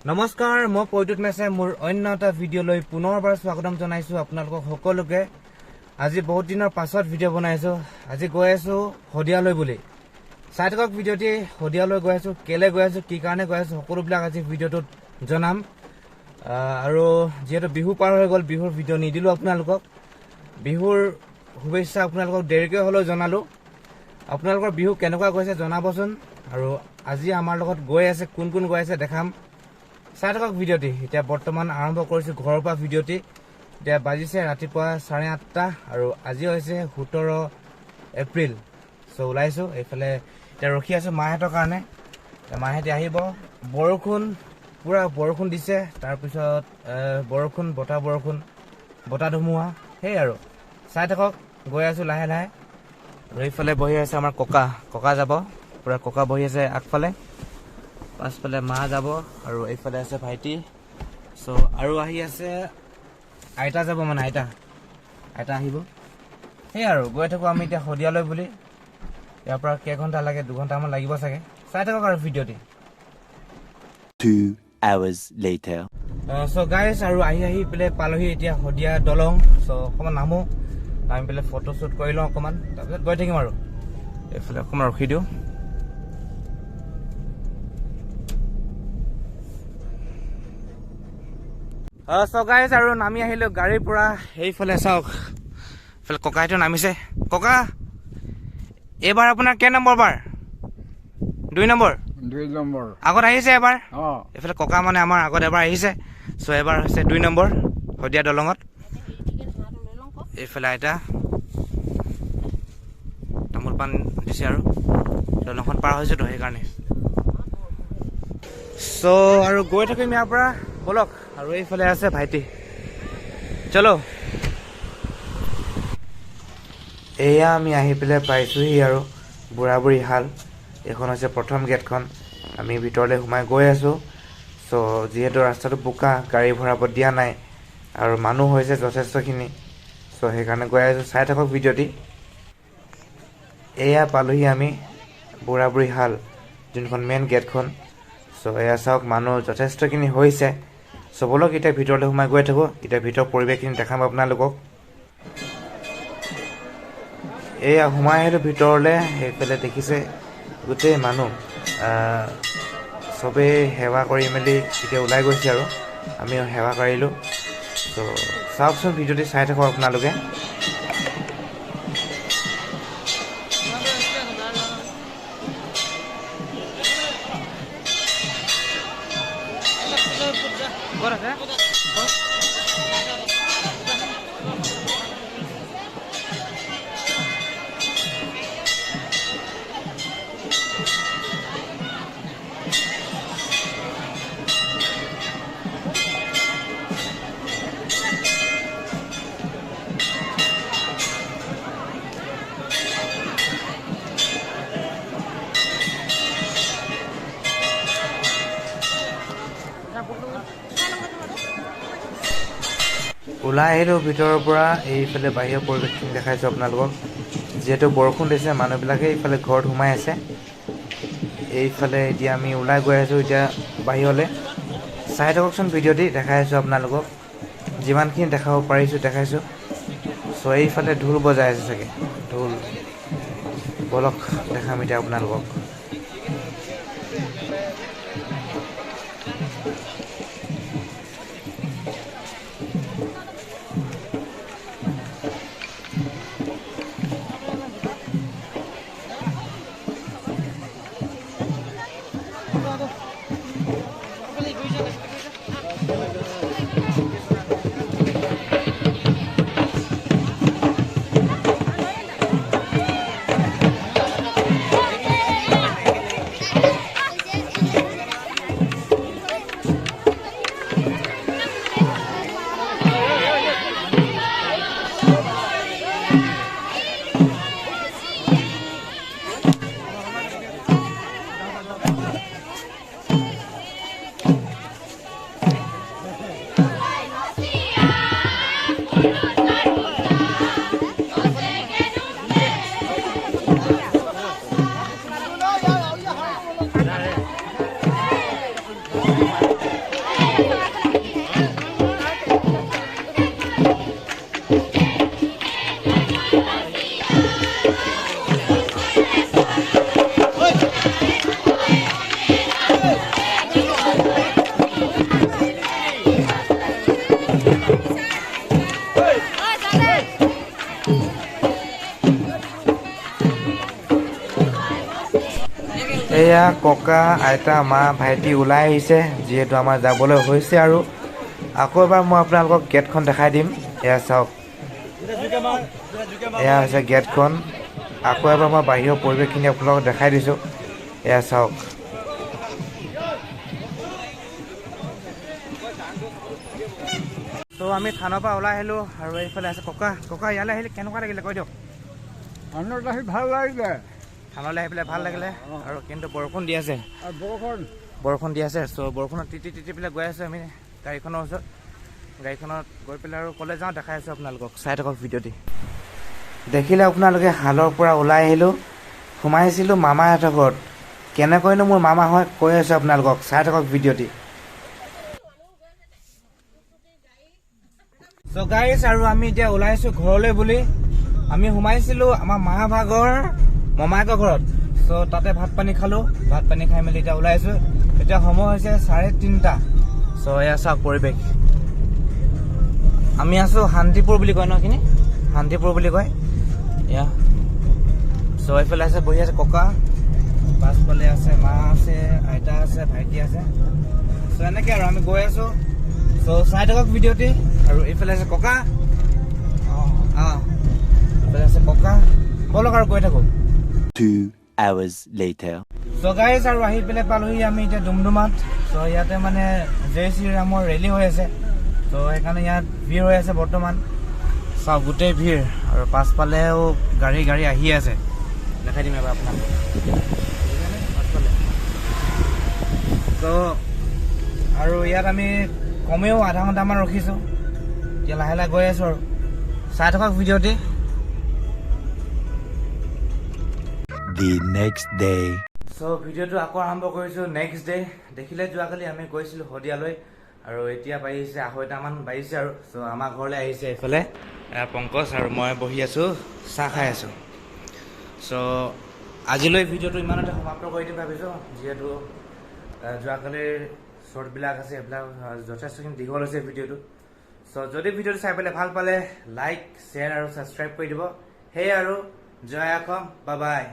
নমস্কাৰ, মই পৈতুত মেছে মোৰ অন্য এটা ভিডিঅ'লৈ পুনৰবাৰ স্বাগতম জনাইছোঁ আপোনালোকক সকলোকে। আজি বহুত দিনৰ পাছত ভিডিঅ' বনাইছোঁ। আজি গৈ আছোঁ শদিয়ালৈ বুলি। চাই থাকক ভিডিঅ'টি। শদিয়ালৈ গৈ আছোঁ, কেলৈ গৈ আছোঁ, কি কাৰণে গৈ আছোঁ, সকলোবিলাক আজি ভিডিঅ'টোত জনাম। আৰু যিহেতু বিহু পাৰ হৈ গ'ল, বিহুৰ ভিডিঅ' নিদিলোঁ আপোনালোকক। বিহুৰ শুভেচ্ছা আপোনালোকক দেৰিকৈ হ'লেও জনালোঁ। আপোনালোকৰ বিহু কেনেকুৱা গৈছে জনাবচোন। আৰু আজি আমাৰ লগত গৈ আছে, কোন কোন গৈ আছে দেখাম। চাই থাকক ভিডিঅ'টি। এতিয়া বৰ্তমান আৰম্ভ কৰিছোঁ ঘৰৰ পৰা ভিডিঅ'টি। এতিয়া বাজিছে ৰাতিপুৱা 8:30 আৰু আজি হৈছে 17 এপ্ৰিল। চ' ওলাইছোঁ এইফালে। এতিয়া ৰখি আছোঁ মাহঁতৰ কাৰণে। মাহঁতে আহিব। বৰষুণ, পূৰা বৰষুণ দিছে। তাৰপিছত বৰষুণ, বতাহ ধুমুহা, সেই আৰু চাই থাকক। গৈ আছোঁ লাহে লাহে। আৰু এইফালে বহি আছে আমাৰ ককা যাব। পূৰা ককা বহি আছে আগফালে, পাছফালে মা যাব আৰু এইফালে আছে ভাইটি। চ' আৰু আহি আছে আইতা যাব, মানে আইতা আহিব। সেই আৰু গৈ থাকোঁ আমি এতিয়া শদিয়ালৈ বুলি। ইয়াৰ পৰা কেইঘণ্টা লাগে, 2 ঘণ্টামান লাগিব চাগে। চাই থাকক আৰু ভিডিঅ'টি। 2 hours later. চ' গাইজ, আৰু আহি পেলাই পালোহি এতিয়া শদিয়া দলং। চ' অকণমান নামো, নামি পেলাই ফটো শ্বুট কৰি লওঁ অকণমান, তাৰপিছত গৈ থাকিম আৰু। এইফালে অকণমান ৰখি দিওঁ। চ' গাইজ, আৰু নামি আহিলোঁ গাড়ীৰ পৰা। সেইফালে চাওক, এইফালে ককাইটো নামিছে। ককা, এইবাৰ আপোনাৰ কেই নম্বৰ বাৰ? 2 নম্বৰ। 2 নম্বৰ আগত আহিছে এবাৰ। এইফালে ককা মানে আমাৰ আগত এবাৰ আহিছে। চ' এবাৰ হৈছে 2 নম্বৰ শদিয়া দলঙত। এইফালে আইতা তামোল পাণ দিছে আৰু দলংখন পাৰ হৈছেতো সেইকাৰণে। চ' আৰু গৈ থাকিম ইয়াৰ পৰা, বলক। আৰু এইফালে আছে ভাইটি, চলো। এয়া আমি আহি পেলাই পাইছোঁহি আৰু বুঢ়াবুঢ়ী হাল। এইখন হৈছে প্ৰথম গেটখন। আমি ভিতৰলৈ সোমাই গৈ আছোঁ। চ' যিহেতু ৰাস্তাটো বোকা, গাড়ী ভৰাব দিয়া নাই আৰু মানুহ হৈছে যথেষ্টখিনি। চ' সেইকাৰণে গৈ আছোঁ। চাই থাকক ভিডিঅ'টি। এয়া পালোহি আমি বুঢ়াবুঢ়ী হাল, যোনখন মেইন গেটখন। চ' এয়া চাওক, মানুহ যথেষ্টখিনি হৈছে। চ' বলক এতিয়া ভিতৰলৈ সোমাই গৈ থাকোঁ। এতিয়া ভিতৰৰ পৰিৱেশখিনি দেখাম আপোনালোকক। এয়া সোমাই আহিলোঁ ভিতৰলৈ। সেইফালে দেখিছে গোটেই মানুহ, চবেই সেৱা কৰি মেলি এতিয়া ওলাই গৈছে আৰু আমিও সেৱা কৰিলোঁ। চ' চাওকচোন ভিডিঅ'টি, চাই থাকক আপোনালোকে। ওলাই আহিলোঁ ভিতৰৰ পৰা। এইফালে বাহিৰৰ পৰিৱেশখিনি দেখাইছোঁ আপোনালোকক। যিহেতু বৰষুণ দিছে, মানুহবিলাকে এইফালে ঘৰত সোমাই আছে। এইফালে এতিয়া আমি ওলাই গৈ আছোঁ এতিয়া বাহিৰলৈ। চাই থাককচোন ভিডিঅ'টি, দেখাই আছোঁ আপোনালোকক। যিমানখিনি দেখাব পাৰিছোঁ দেখাইছোঁ। চ' এইফালে ঢোল বজাই আছে চাগে, ঢোল। বলক দেখাম এতিয়া আপোনালোকক। এয়া ককা আইতা মা ভাইটি ওলাই আহিছে যিহেতু আমাৰ যাবলৈ হৈছে আৰু আকৌ এবাৰ মই আপোনালোকক গেটখন দেখাই দিম এয়া চাওক এয়া হৈছে গেটখন আকৌ এবাৰ মই বাহিৰৰ পৰিৱেশখিনি আপোনালোকক দেখাই দিছোঁ এয়া চাওক ত' আমি থানৰ পৰা ওলাই আহিলোঁ আৰু এইফালে আছে ককা ককা ইয়ালৈ আহিলে কেনেকুৱা লাগিলে কৈ দিয়ক আনন্দ আহি ভাল লাগিলে থানলৈ আহি পেলাই ভাল লাগিলে আৰু কিন্তু বৰষুণ দি আছে বৰষুণ দি আছে চ' বৰষুণত তিতি পেলাই গৈ আছোঁ আমি গাড়ীখনৰ ওচৰত গাড়ীখনত গৈ পেলাই আৰু ক'লে যাওঁ দেখাই আছোঁ আপোনালোকক চাই থাকক ভিডিঅ'টি দেখিলে আপোনালোকে হালৰ পৰা ওলাই আহিলোঁ সোমাইছিলোঁ মামাহঁতৰ ঘৰত কেনেকৈনো মোৰ মামা হয় কৈ আছোঁ আপোনালোকক চাই থাকক ভিডিঅ'টি চ' গাইছ আৰু আমি এতিয়া ওলাইছোঁ ঘৰলৈ বুলি আমি সোমাইছিলোঁ আমাৰ মাভাগৰ মমায়েকৰ ঘৰত চ' তাতে ভাত পানী খালোঁ ভাত পানী খাই মেলি এতিয়া ওলাইছোঁ এতিয়া সময় হৈছে 3:30 চ' এয়া চাওক পৰিৱেশ আমি আছোঁ শান্তিপুৰ বুলি কয় ন এইখিনি শান্তিপুৰ বুলি কয় এয়া চ' এইফালে আছে বহি আছে ককা পাছফালে আছে মা আছে আইতা আছে ভাইটি আছে চ' এনেকৈ আৰু আমি গৈ আছোঁ চ' চাই থাকক ভিডিঅ'টি আৰু এইফালে আছে ককা এইফালে আছে ককা বলক আৰু গৈ থাকোঁ 2 hours later. চ' গাইজ আৰু আহি পেলাই পালোহি আমি এতিয়া ডুমডুমাত চ' ইয়াতে মানে জয় শ্ৰীৰামৰ ৰেলী হৈ আছে ত' সেইকাৰণে ইয়াত ভিৰ হৈ আছে বৰ্তমান চাওক গোটেই ভিৰ আৰু পাছফালেও গাড়ী আহি আছে দেখাই দিম এবাৰ আপোনাক পাছফালে ত' আৰু ইয়াত আমি কমেও আধা ঘণ্টামান ৰখিছোঁ এতিয়া লাহে লাহে গৈ আছোঁ আৰু চাই থাকক ভিডিঅ'টি The next day. চ' ভিডিঅ'টো আকৌ আৰম্ভ কৰিছোঁ নেক্সট ডে দেখিলে যোৱাকালি আমি গৈছিলোঁ শদিয়ালৈ আৰু এতিয়া বাঢ়িছে 2:30মান বাঢ়িছে আৰু চ' আমাৰ ঘৰলৈ আহিছে এইফালে পংকজ আৰু মই বহি আছোঁ চাহ খাই আছোঁ চ' আজিলৈ ভিডিঅ'টো ইমানতে সমাপ্ত কৰি দিম ভাবিছোঁ যিহেতু যোৱাকালিৰ শ্বৰ্টবিলাক আছে সেইবিলাক যথেষ্টখিনি দীঘল হৈছে ভিডিঅ'টো চ' যদি ভিডিঅ'টো চাই পেলাই ভাল পালে লাইক শ্বেয়াৰ আৰু ছাবস্ক্ৰাইব কৰি দিব সেয়ে আৰু জয় অসম বাই বাই